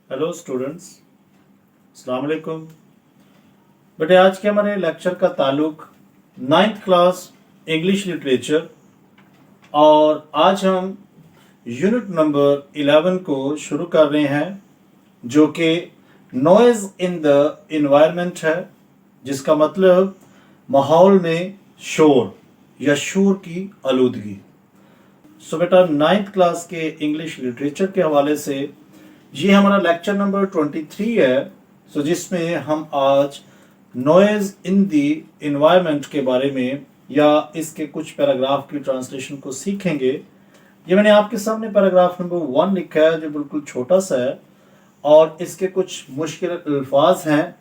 Hello students, अस्सलाम वालेकुम। बेटे आज के हमारे लेक्चर का ताल्लुक 9th क्लास इंग्लिश लिटरेचर और आज हम यूनिट नंबर 11 को शुरू कर रहे हैं जो कि नॉइज़ इन द इन्वायरमेंट है, जिसका मतलब माहौल में शोर या शोर की आलूदगी। सो बेटा 9th क्लास के इंग्लिश लिटरेचर के हवाले से ये हमारा लेक्चर नंबर 23 है। सो जिसमें हम आज नॉइज इन दी इन्वायरमेंट के बारे में या इसके कुछ पैराग्राफ की ट्रांसलेशन को सीखेंगे। ये मैंने आपके सामने पैराग्राफ नंबर 1 लिखा है जो बिल्कुल छोटा सा है और इसके कुछ मुश्किल अल्फाज हैं।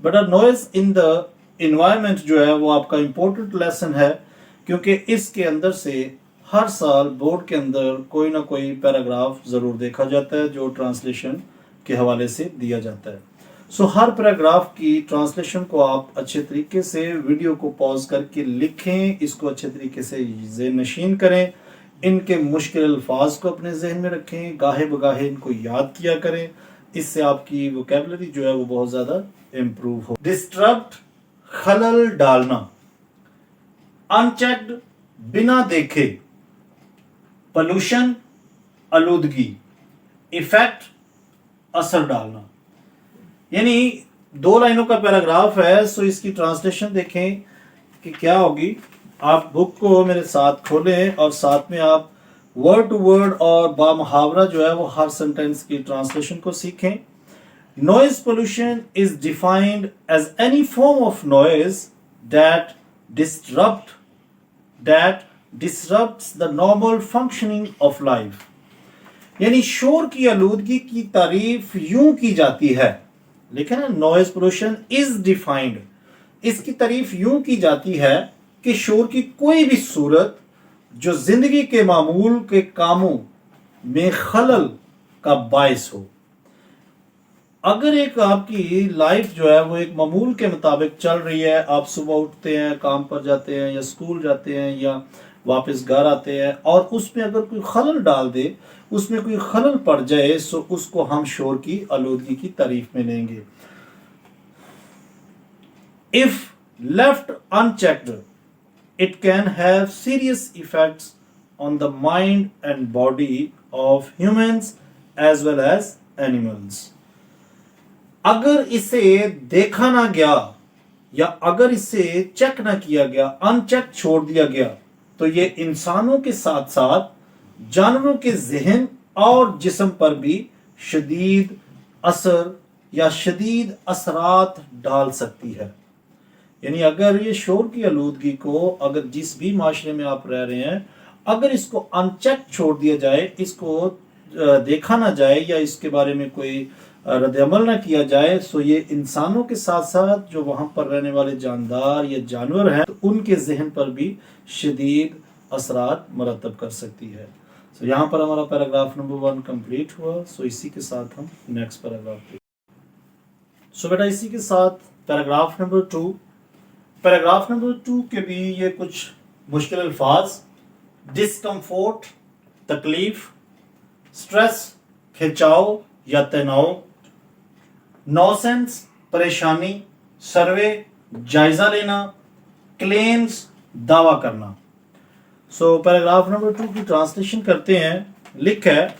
But noise in the environment जो है वो आपका इम्पोर्टेंट लेसन है, क्योंकि इसके अंदर से हर साल बोर्ड के अंदर कोई ना कोई पैराग्राफ ज़रूर देखा जाता है जो ट्रांसलेशन के हवाले से दिया जाता है। सो हर पैराग्राफ की ट्रांसलेशन को आप अच्छे तरीके से वीडियो को पॉज करके लिखें, इसको अच्छे तरीके से ज़हन नशीन करें, इनके मुश्किल अल्फाज को अपने जहन में रखें, गाहे बगाहे इनको याद किया करें। इससे आपकी वोकैबुलरी जो है वो बहुत ज़्यादा इम्प्रूव हो। डिस्टर्ब्ड, खलल डालना। अनचेक्ड, बिना देखे। पोल्यूशन, आलूदगी। इफेक्ट, असर डालना। यानी 2 लाइनों का पैराग्राफ है। सो इसकी ट्रांसलेशन देखें कि क्या होगी। आप बुक को मेरे साथ खोलें और साथ में आप वर्ड टू वर्ड और बामुहावरा जो है वो हर सेंटेंस की ट्रांसलेशन को सीखें। Noise pollution is defined as any form of noise that disrupts the normal functioning of life। यानी शोर की आलूदगी की तारीफ यूं की जाती है, लेकिन नॉइज पोल्यूशन इज डिफाइंड, इसकी तारीफ यूं की जाती है कि शोर की कोई भी सूरत जो जिंदगी के मामूल के कामों में खलल का बायस हो। अगर एक आपकी लाइफ जो है वो एक मामूल के मुताबिक चल रही है, आप सुबह उठते हैं, काम पर जाते हैं या स्कूल जाते हैं या वापस घर आते हैं, और उसमें अगर कोई खलल डाल दे, उसमें कोई खलल पड़ जाए, सो उसको हम शोर की आलूदगी की तारीफ में लेंगे। If left unchecked it can have serious effects on the mind and body of humans as well as animals. अगर इसे देखा ना गया या अगर इसे चेक ना किया गया, अनचेक छोड़ दिया गया, तो ये इंसानों के साथ साथ जानवरों के जहन और जिस्म पर भी शदीद असर या शदीद असरात डाल सकती है। यानी अगर ये शोर की आलूदगी को, अगर जिस भी माशरे में आप रह रहे हैं, अगर इसको अनचेक छोड़ दिया जाए, इसको देखा ना जाए या इसके बारे में कोई रद्द-ए-अमल ना किया जाए, सो ये इंसानों के साथ साथ जो वहां पर रहने वाले जानदार या जानवर हैं, तो उनके जहन पर भी शदीद असरात मरतब कर सकती है। सो यहाँ पर हमारा पैराग्राफ नंबर 1 कंप्लीट हुआ। सो इसी के साथ हम नेक्स्ट पैराग्राफ। सो बेटा इसी के साथ पैराग्राफ नंबर 2। पैराग्राफ नंबर 2 के भी ये कुछ मुश्किल अल्फाज। डिस्कम्फोर्ट, तकलीफ। स्ट्रेस, खिंचाव या तनाव। नॉसेंस, परेशानी। सर्वे, जायजा लेना। क्लेम्स, दावा करना। सो पैराग्राफ नंबर 2 की ट्रांसलेशन करते हैं। लिखा है,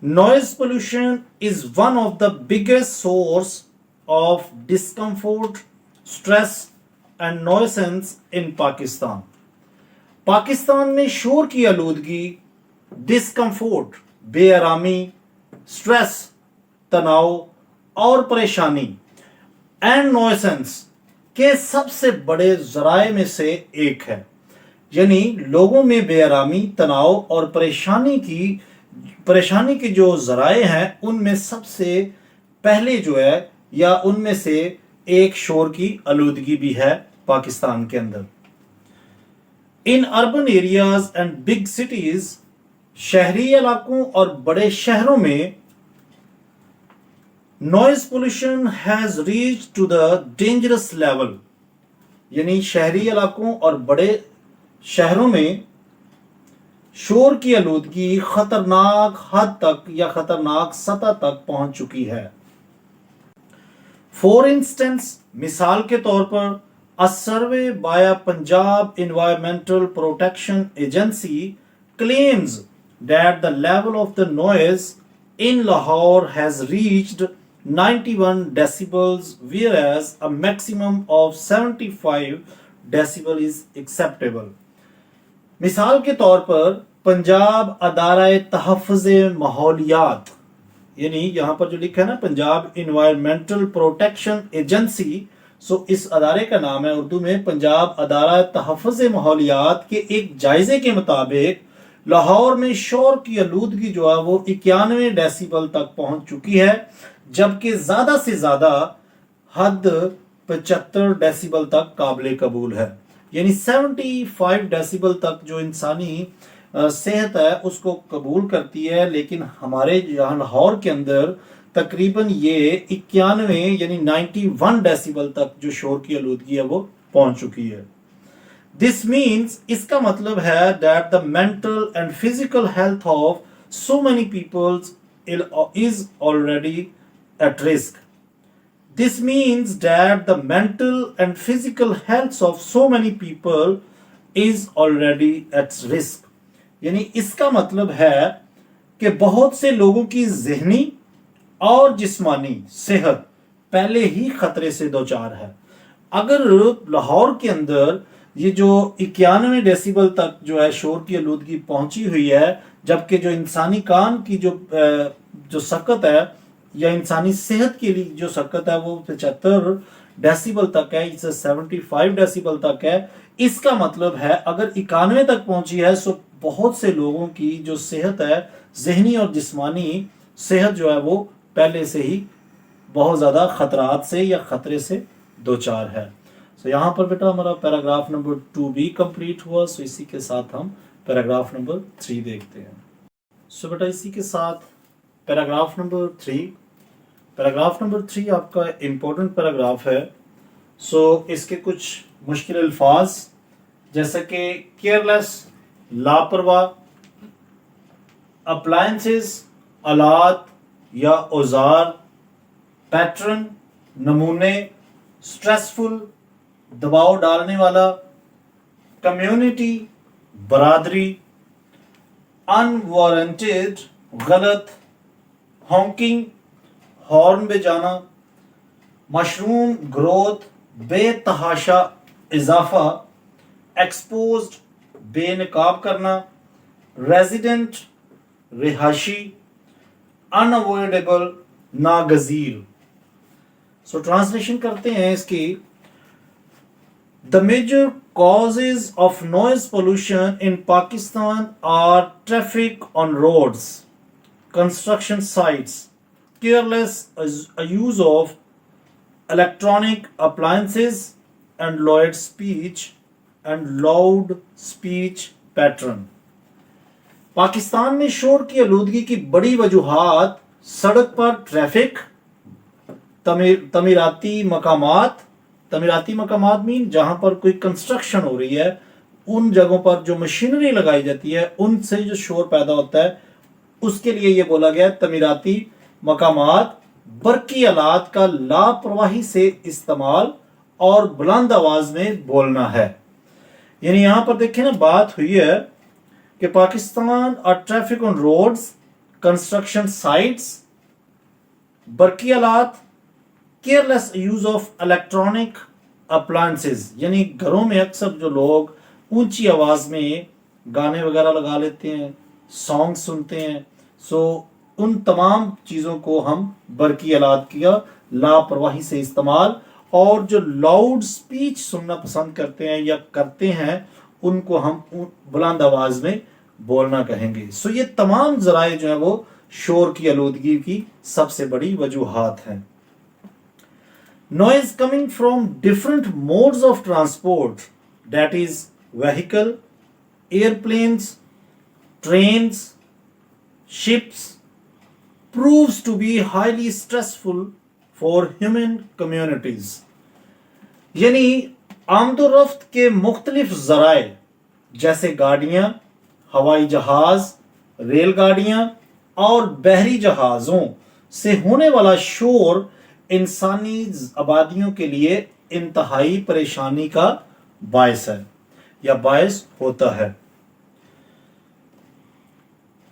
noise pollution is one of the biggest source of discomfort, stress and nuisance in Pakistan. Pakistan में शोर की आलूदगी, डिस्कम्फोर्ट, बेआरामी, स्ट्रेस, तनाव और परेशानी एंड नॉइसेंस के सबसे बड़े जराए में से एक है। यानी लोगों में बेआरामी, तनाव और परेशानी की जो जराए हैं, उनमें सबसे पहले जो है या उनमें से एक शोर की आलूदगी भी है पाकिस्तान के अंदर। In urban areas and big cities, शहरी इलाकों और बड़े शहरों में noise pollution has reach to the dangerous level. यानी शहरी इलाकों और बड़े शहरों में شور کی آلودگی خطرناک حد تک یا خطرناک سطح تک پہنچ چکی ہے. فور انسٹنس مثال کے طور پر a survey by a Punjab Environmental Protection Agency claims that the level of the noise in Lahore has reached 91 decibels whereas a maximum of 75 decibel is acceptable. مثال کے طور پر پنجاب ادارہ تحفظ ماحولیات، یعنی یہاں پر جو لکھا ہے نا پنجاب انوائرمنٹل پروٹیکشن ایجنسی، سو اس ادارے کا نام ہے اردو میں پنجاب ادارہ تحفظ ماحولیات کے ایک جائزے کے مطابق لاہور میں شور کی آلودگی جو ہے وہ 91 ڈیسیبل تک پہنچ چکی ہے، جبکہ زیادہ سے زیادہ حد 75 ڈیسیبل تک قابل قبول ہے. یعنی 75 ڈیسیبل تک جو انسانی صحت ہے اس کو قبول کرتی ہے، لیکن ہمارے یہاں لاہور کے اندر تقریباً یہ 91 یعنی 91 ڈیسیبل تک جو شور کی آلودگی ہے وہ پہنچ چکی ہے. This means اس کا مطلب ہے that the mental and physical health of so many people is already at risk. This means that the mental and physical health of so many people is already at risk. یعنی اس کا مطلب ہے کہ بہت سے لوگوں کی ذہنی اور جسمانی صحت پہلے ہی خطرے سے دوچار ہے. اگر لاہور کے اندر یہ جو 91 ڈیسیبل تک جو ہے شور کی آلودگی پہنچی ہوئی ہے، جبکہ جو انسانی کان کی جو سکت ہے یا انسانی صحت کے لیے جو سکت ہے وہ 75 ڈیسیبل تک ہے، اسے 75 ڈیسیبل تک ہے. اس کا مطلب ہے اگر 91 تک پہنچی ہے سو بہت سے لوگوں کی جو صحت ہے ذہنی اور جسمانی صحت جو ہے وہ پہلے سے ہی بہت زیادہ خطرات سے یا خطرے سے دوچار ہے. سو یہاں پر بیٹا ہمارا پیراگراف نمبر 2 بھی کمپلیٹ ہوا. سو اسی کے ساتھ ہم پیراگراف نمبر 3 دیکھتے ہیں. سو بیٹا اسی کے ساتھ پیراگراف نمبر 3. پیراگراف نمبر 3 آپ کا امپورٹنٹ پیراگراف ہے. سو اس کے کچھ مشکل الفاظ جیسا کہ کیئرلیس لاپرواہ، اپلائنسز آلات یا اوزار، پیٹرن نمونے، سٹریسفل دباؤ ڈالنے والا، کمیونٹی برادری، انوارنٹیڈ غلط، ہانکنگ ہارن بجانا، مشروم گروتھ بے تحاشا اضافہ، ایکسپوزڈ بے نقاب کرنا، ریزیڈنٹ رہائشی، اناوائڈیبل ناگزیر. سو ٹرانسلیشن کرتے ہیں اس کی. The major causes of noise pollution in Pakistan are traffic on roads, construction sites, careless use of electronic appliances, and loud speech pattern. Pakistan میں شور کی آلودگی کی بڑی وجوہات سڑک پر ٹریفک، تعمیراتی مقامات مین جہاں پر کوئی کنسٹرکشن ہو رہی ہے ان جگہوں پر جو مشینری لگائی جاتی ہے ان سے جو شور پیدا ہوتا ہے اس کے لیے یہ بولا گیا تعمیراتی مقامات، برقی آلات کا لاپرواہی سے استعمال اور بلند آواز میں بولنا ہے. یعنی یہاں پر دیکھیں نا بات ہوئی ہے کہ پاکستان اور traffic on roads, construction sites, برقی آلات، careless use of electronic appliances, یعنی گھروں میں اکثر جو لوگ اونچی آواز میں گانے وغیرہ لگا لیتے ہیں، سانگ سنتے ہیں، سو ان تمام چیزوں کو ہم برقی آلات کیا لاپرواہی سے استعمال، اور جو لاؤڈ سپیچ سننا پسند کرتے ہیں یا کرتے ہیں ان کو ہم بلند آواز میں بولنا کہیں گے. سو یہ تمام ذرائع جو ہیں وہ شور کی آلودگی کی سب سے بڑی وجوہات ہیں. Noise coming from different modes of transport, that is vehicle, airplanes, trains, ships, proves to be highly stressful for human communities. یعنی آمد و رفت کے مختلف ذرائع جیسے گاڑیاں، हवाई जहाज, रेलगाड़ियां और बहरी जहाजों से होने वाला शोर इंसानी आबादियों के लिए इंतहाई परेशानी का बायस है या बायस होता है.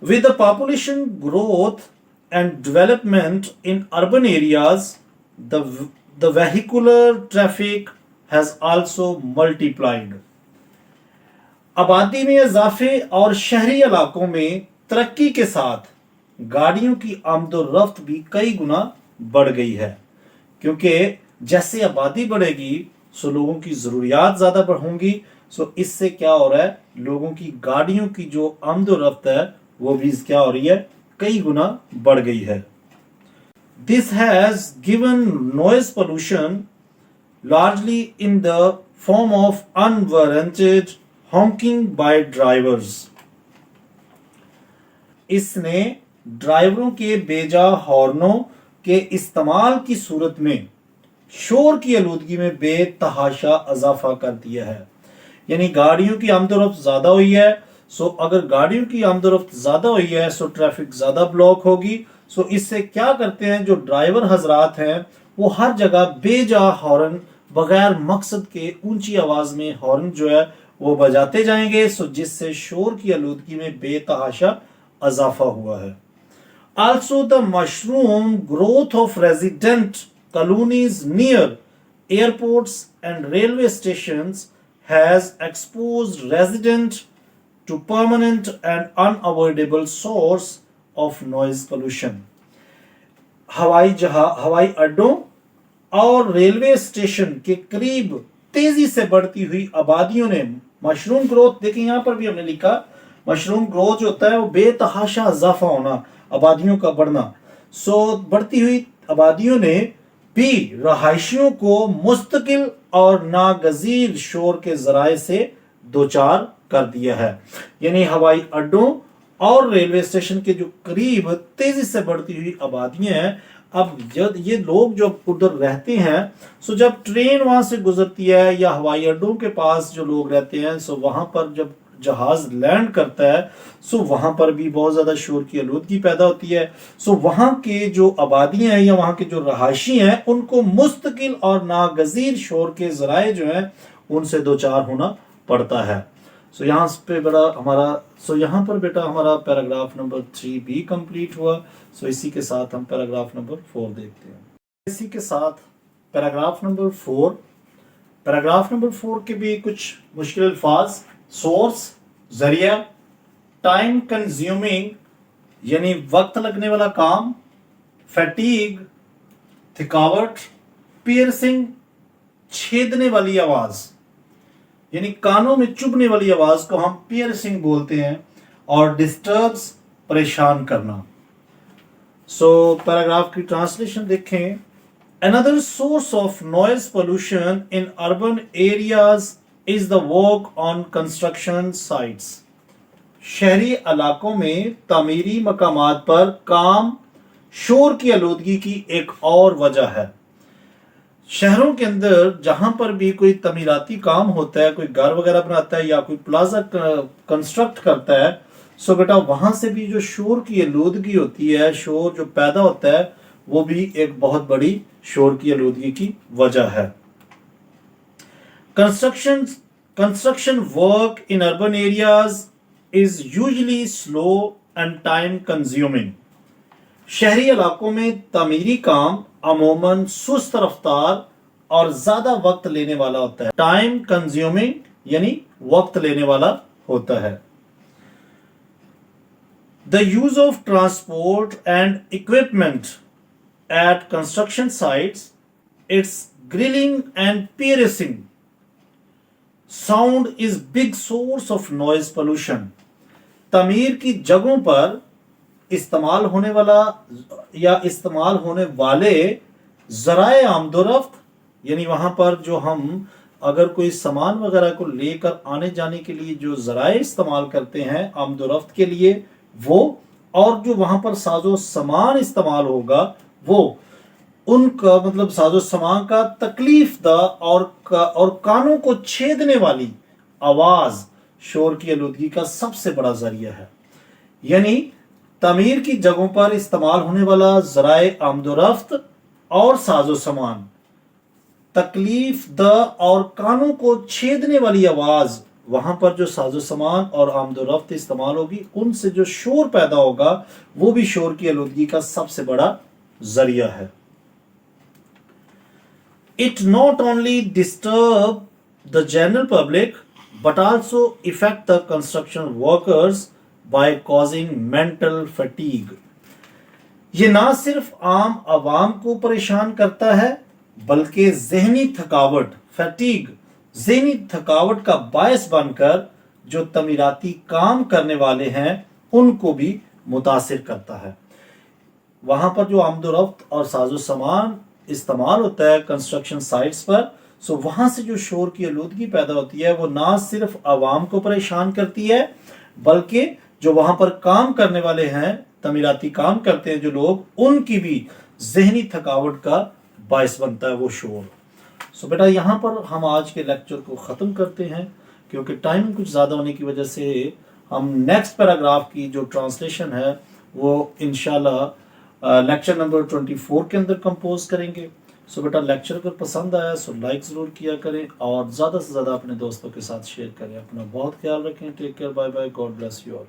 With the population growth and development in urban areas, the vehicular traffic has also multiplied. आबादी में इजाफे और शहरी इलाकों में तरक्की के साथ गाड़ियों की आमदोरफ्त भी कई गुना बढ़ गई है, क्योंकि जैसे आबादी बढ़ेगी सो लोगों की ज़रूरियात ज़्यादा बढ़ेंगी. सो इससे क्या हो रहा है, लोगों की गाड़ियों की जो आमदोरफ्त है वो भी क्या हो रही है, कई गुना बढ़ गई है. This has given noise pollution largely in the form of unwarranted honking by drivers. इसने ड्राइवरों के बेजा हॉर्नों के इस्तेमाल की सूरत में शोर की आलूदगी में बेतहाशा इजाफा कर दिया है. यानी गाड़ियों की आमदोरफ्त ज्यादा हुई है, सो अगर गाड़ियों की आमदोरफ्त ज्यादा हुई है सो ट्रैफिक ज्यादा ब्लॉक होगी. सो इससे क्या करते हैं, जो ड्राइवर हजरात हैं वो हर जगह बेजा हॉर्न बगैर मकसद के ऊंची आवाज में हॉर्न जो है वो बजाते जाएंगे, सो जिससे शोर की आलूदगी में बेतहाशा इजाफा हुआ है. Also the mushroom growth of resident colonies near airports and railway stations has exposed residents to permanent and unavoidable source of noise pollution. हवाई अड्डों और रेलवे स्टेशन के करीब तेजी से बढ़ती हुई आबादियों ने मशरूम ग्रोथ, देखिए यहां पर भी हमने लिखा मशरूम ग्रोथ जो होता है वो बेतहाशा इजाफा होना, आबादियों का बढ़ना. सो बढ़ती हुई आबादियों ने भी रहायशियों को मुस्तकिल और नागजीर शोर के जराए से दोचार कर दिया है. यानी हवाई अड्डों और रेलवे स्टेशन के जो करीब तेजी से बढ़ती हुई आबादियां हैं, अब जब ये लोग जो उधर रहते हैं, सो जब ट्रेन वहां से गुजरती है या हवाई अड्डों के पास जो लोग रहते हैं, सो वहां पर जब जहाज लैंड करता है सो वहां पर भी बहुत ज्यादा शोर की आलूदगी पैदा होती है. सो वहां के जो आबादियां हैं या वहां के जो रहायशी हैं उनको मुस्तकिल और नागजीर शोर के जराए जो हैं उनसे दो चार होना पड़ता है. सो यहाँ पे यहाँ पर बेटा हमारा पैराग्राफ नंबर 3 भी कंप्लीट हुआ. सो इसी के साथ हम पैराग्राफ नंबर 4 देखते हैं. इसी के साथ पैराग्राफ नंबर 4 के भी कुछ मुश्किल अल्फाज. सोर्स, जरिया, टाइम कंज्यूमिंग यानी वक्त लगने वाला काम, फैटीग थकावट, पियर्सिंग छेदने वाली आवाज यानी कानों में चुभने वाली आवाज को हम पियर्सिंग बोलते हैं, और डिस्टर्ब्स परेशान करना. सो पैराग्राफ की ट्रांसलेशन देखें. Another source of noise pollution in urban areas is the work on construction sites. शहरी इलाकों में तामीरी मकामात पर काम शोर की आलूदगी की एक और वजह है. शहरों के अंदर जहां पर भी कोई तमीराती काम होता है, कोई घर वगैरह बनाता है या कोई प्लाजा कंस्ट्रक्ट करता है, सो बेटा वहां से भी जो शोर की आलूदगी होती है, शोर जो पैदा होता है, वो भी एक बहुत बड़ी शोर की आलूदगी की वजह है. Construction work in urban areas is usually slow and time consuming. शहरी इलाकों में तामीरी काम अमूमन सुस्त रफ्तार और ज्यादा वक्त लेने वाला होता है. टाइम कंज्यूमिंग यानी वक्त लेने वाला होता है. The use of transport and equipment at construction sites, its grilling and piercing sound is big source of noise pollution. तमीर की जगहों पर इस्तेमाल होने वाला या इस्तेमाल होने वाले जराए आमदोरफ्त यानी वहां पर जो हम अगर कोई सामान वगैरह को लेकर आने जाने के लिए जो जराए इस्तेमाल करते हैं आमदोरफ्त के लिए, वो और जो वहां पर साजो सामान इस्तेमाल होगा वो उनका मतलब साजो सामान का तकलीफ दा और कानों को छेदने वाली आवाज शोर की आलूदगी का सबसे बड़ा जरिया है। यानी तामीर की जगहों पर इस्तेमाल होने वाला ज़राए आमदोरफ्त और साजो सामान, तकलीफ द और कानों को छेदने वाली आवाज, वहां पर जो साजो सामान और आमदोरफ्त इस्तेमाल होगी उनसे जो शोर पैदा होगा वो भी शोर की आलूदगी का सबसे बड़ा जरिया है। It not only disturb the general public but also affect the construction workers by causing mental fatigue. ये ना सिर्फ आम आवाम को परेशान करता है बल्कि जहनी थकावट, फैटीग, जहनी थकावट का बायस बनकर जो तमीराती काम करने वाले हैं उनको भी मुतासिर करता है। वहां पर जो आमदोरफ्त और साजो सामान इस्तेमाल होता है कंस्ट्रक्शन साइट्स पर, सो वहां से जो शोर की आलूदगी पैदा होती है वो ना सिर्फ आवाम को परेशान करती है बल्कि जो वहां पर काम करने वाले हैं, तमीराती काम करते हैं जो लोग, उनकी भी जहनी थकावट का बायस बनता है वो शोर। सो बेटा यहाँ पर हम आज के लेक्चर को ख़त्म करते हैं क्योंकि टाइम कुछ ज़्यादा होने की वजह से हम नेक्स्ट पैराग्राफ की जो ट्रांसलेशन है वो इंशाल्लाह लेक्चर नंबर 24 के अंदर कंपोज करेंगे। सो बेटा लेक्चर अगर पसंद आया सो लाइक ज़रूर किया करें और ज़्यादा से ज़्यादा अपने दोस्तों के साथ शेयर करें। अपना बहुत ख्याल रखें। Take care, bye bye, God bless you all.